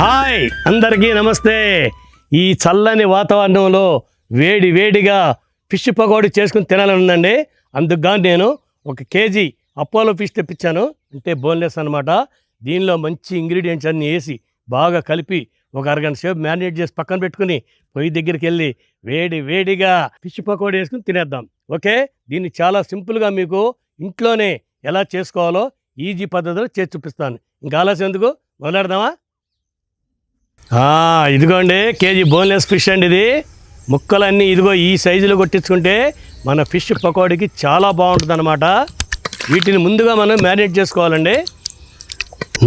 Hi అందరికీ నమస్తే. ఈ చల్లని వాతావరణంలో వేడిగా ఫిష్ పకోడీ చేసుకుని తినాలని ఉందండి. అందుకు నేను 1 కేజీ అపోలో ఫిష్ తెప్పించాను, అంటే బోన్లెస్ అనమాట. దీనిలో మంచి ఇంగ్రీడియంట్స్ అన్నీ వేసి బాగా కలిపి ఒక అరగంట సేపు మ్యారినేట్ చేసి పక్కన పెట్టుకుని పొయ్యి దగ్గరికి వెళ్ళి వేడిగా ఫిష్ పకోడీ వేసుకుని తినేద్దాం. ఓకే, దీన్ని చాలా సింపుల్గా మీకు ఇంట్లోనే ఎలా చేసుకోవాలో ఈజీ పద్ధతిలో చేసి చూపిస్తాను. ఇంకా ఆలస్యం ఎందుకు, మొదలెడదామా? ఇదిగోండి కేజీ బోన్లెస్ ఫిష్ అండి. ఇది ముక్కలన్నీ ఇదిగో ఈ సైజులో కొట్టించుకుంటే మన ఫిష్ పకోడీకి చాలా బాగుంటుంది అనమాట. వీటిని ముందుగా మనం మ్యారినేట్ చేసుకోవాలండి.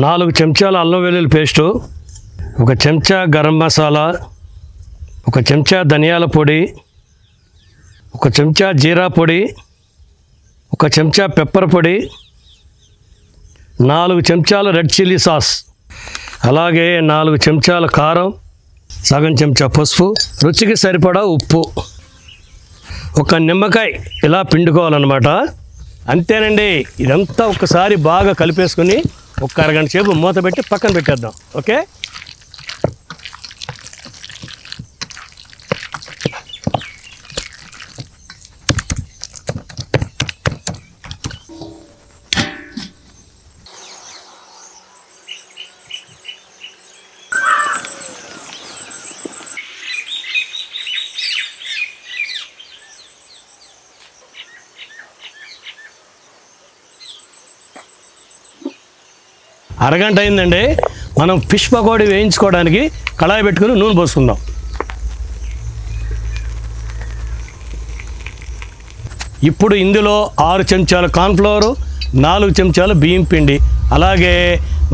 4 చెంచాల అల్లం వెల్లుల్లి పేస్టు, 1 చెంచా గరం మసాలా, 1 చెంచా ధనియాల పొడి, 1 చెంచా జీరా పొడి, 1 చెంచా పెప్పర్ పొడి, 4 చెంచాల రెడ్ చిల్లీ సాస్, అలాగే 4 చెంచాల కారం, సగం చెంచా పసుపు, రుచికి సరిపడా ఉప్పు, 1 నిమ్మకాయ ఇలా పిండుకోవాలన్నమాట. అంతేనండి. ఇదంతా ఒకసారి బాగా కలిపేసుకుని 1 అరగంట సేపు మూత పెట్టి పక్కన పెట్టేద్దాం. ఓకే, అరగంట అయిందండి. మనం ఫిష్ పకోడీ వేయించుకోవడానికి కళాయి పెట్టుకుని నూనె పోసుకుందాం. ఇప్పుడు ఇందులో 6 చెంచాల కార్న్ఫ్లవరు, 4 చెంచాలు బియ్యం పిండి, అలాగే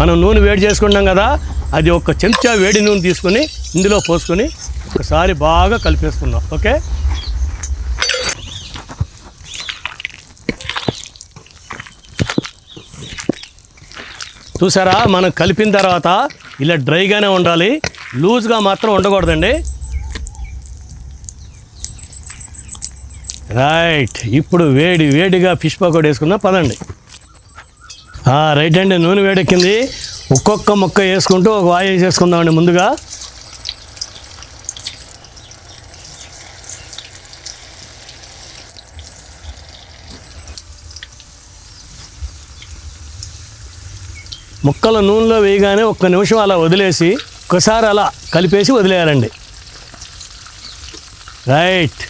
మనం నూనె వేడి చేసుకున్నాం కదా, అది 1 చెంచా వేడి నూనె తీసుకొని ఇందులో పోసుకొని ఒకసారి బాగా కలిపేసుకుందాం. ఓకే, చూసారా, మనం కలిపిన తర్వాత ఇలా డ్రైగానే ఉండాలి, లూజ్గా మాత్రం ఉండకూడదండి. రైట్, ఇప్పుడు వేడిగా ఫిష్ పకోడీ వేసుకుందాం, పదండి. రైట్ అండి, నూనె వేడెక్కింది. ఒక్కొక్క ముక్క వేసుకుంటూ ఒక వాయి వేసేసుకుందామండి. ముందుగా ముక్కలు నూనెలో వేయగానే 1 నిమిషం అలా వదిలేసి ఒకసారి అలా కలిపేసి వదిలేయాలండి. రైట్,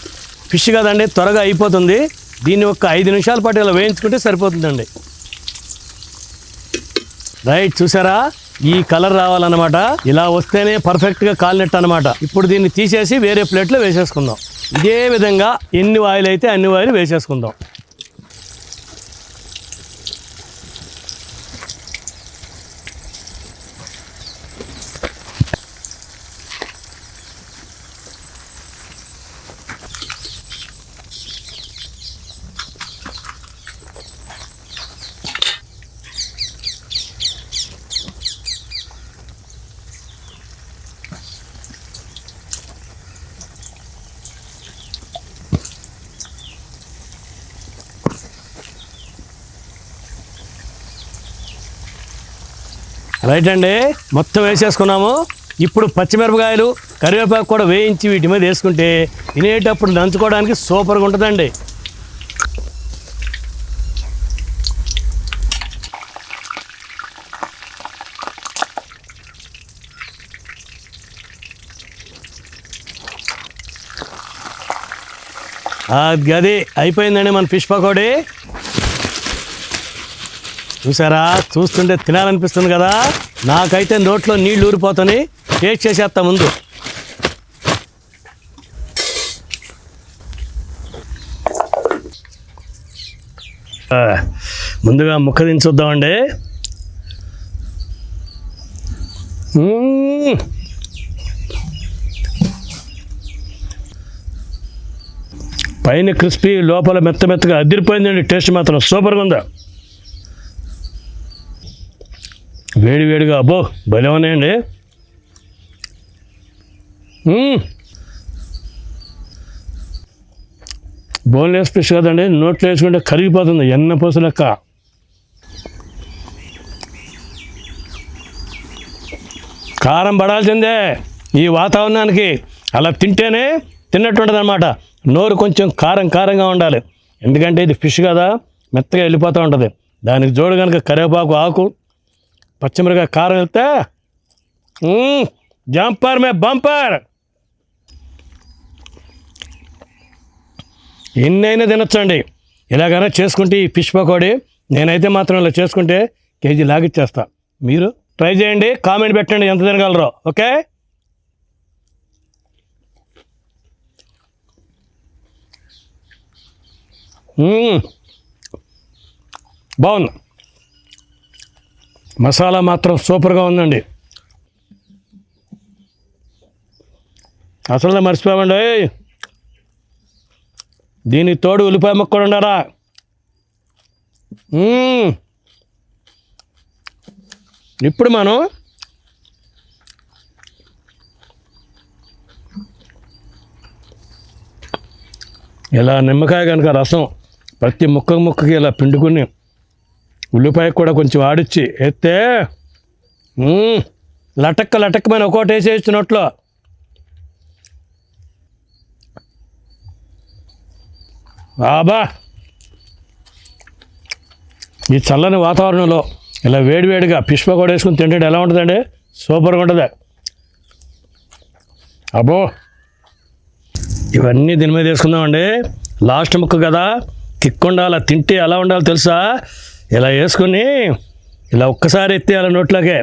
ఫిష్ కదండి, త్వరగా అయిపోతుంది. దీన్ని 5 నిమిషాల పాటు ఇలా వేయించుకుంటే సరిపోతుందండి. రైట్, చూసారా, ఈ కలర్ రావాలన్నమాట. ఇలా వస్తేనే పర్ఫెక్ట్గా కాలినట్టు అనమాట. ఇప్పుడు దీన్ని తీసేసి వేరే ప్లేట్లో వేసేసుకుందాం. ఇదే విధంగా ఎన్ని వాయిల్ అయితే అన్ని వాయిలు వేసేసుకుందాం. రైట్ అండి, మొత్తం వేసేసుకున్నాము. ఇప్పుడు పచ్చిమిరపకాయలు, కరివేపాకు కూడా వేయించి వీటి మీద వేసుకుంటే తినేటప్పుడు నంచుకోవడానికి సూపర్గా ఉంటుందండి. అది అయిపోయిందండి మన ఫిష్ పకోడీ. చూసారా, చూస్తుంటే తినాలనిపిస్తుంది కదా. నాకైతే నోట్లో నీళ్ళు ఊరిపోతున్నాయి. టేస్ట్ చేసేస్తా ముందు. ముందుగా ముక్క దించుద్దామండి. పైన క్రిస్పీ, లోపల మెత్తగా అదిరిపోయిందండి. టేస్ట్ మాత్రం సూపర్గా ఉందా. వేడిగా అబ్బో భలే ఉన్నాయండి. బోన్లెస్ ఫిష్ కదండి, నోట్లో వేసుకుంటే కరిగిపోతుంది ఎన్న పూస లెక్క. కారం పడాల్సిందే ఈ వాతావరణానికి. అలా తింటేనే తిన్నట్టు ఉంటుంది అనమాట. నోరు కొంచెం కారం కారంగా ఉండాలి, ఎందుకంటే ఇది ఫిష్ కదా, మెత్తగా వెళ్ళిపోతూ ఉంటుంది. దానికి జోడు కనుక కరివేపాకు ఆకు పచ్చిమిరకాయ కారం వెళ్తే జంపర్ మే బంపర్. ఎన్నైనా తినొచ్చండి ఇలాగైనా చేసుకుంటే ఈ ఫిష్ పకోడీ. నేనైతే మాత్రం ఇలా చేసుకుంటే కేజీ లాగిచ్చేస్తా. మీరు ట్రై చేయండి, కామెంట్ పెట్టండి ఎంత తినగలరో. ఓకే, బాగుంది. మసాలా మాత్రం సూపర్గా ఉందండి. అసలు మర్చిపోమండి, దీనికి తోడు ఉల్లిపాయ ముక్క కూడా ఉండారా. ఇప్పుడు మనం ఇలా నిమ్మకాయ కనుక రసం ప్రతి ముక్కకి ఇలా పిండుకుని ఉల్లిపాయ కూడా కొంచెం ఆడిచ్చి ఎత్తే లటక్కమైన ఒక్కోటి వేసేయచ్చు నోట్లో. బాబా, ఈ చల్లని వాతావరణంలో ఇలా వేడివేడిగా ఫిష్ పకోడీ వేసుకుని తింటే ఎలా ఉంటుందండి? సూపర్గా ఉంటుంది. అబ్బో, ఇవన్నీ దీని మీద వేసుకుందామండి. లాస్ట్ ముక్క కదా, కిక్ ఉండాలి. తింటే ఎలా ఉండాలో తెలుసా? ఇలా వేసుకుని ఇలా ఒక్కసారి ఎత్తేయాలి నోట్లోకే.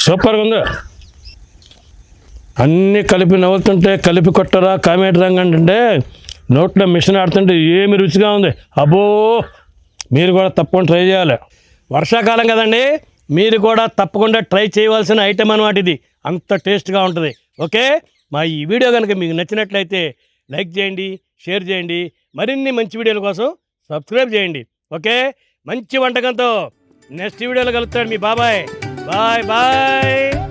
సూపర్గా ఉంది. అన్నీ కలిపి నవ్వుతుంటే కలిపి కొట్టరా కామెంట్ రంగండి అంటే నోట్లో మిషన్ ఆడుతుంటే ఏమి రుచిగా ఉంది. అబ్బో, మీరు కూడా తప్పకుండా ట్రై చేయాలి. వర్షాకాలం కదండి, మీరు కూడా తప్పకుండా ట్రై చేయవలసిన ఐటెం అన్నమాట ఇది. అంత టేస్ట్గా ఉంటుంది. ఓకే, మా ఈ వీడియో కనుక మీకు నచ్చినట్లయితే లైక్ చేయండి, షేర్ చేయండి. మరిన్ని మంచి వీడియోల కోసం సబ్స్క్రైబ్ చేయండి. ఓకే, మంచి వంటకంతో నెక్స్ట్ వీడియోలో కలుస్తాడు మీ బాబాయ్. Bye bye.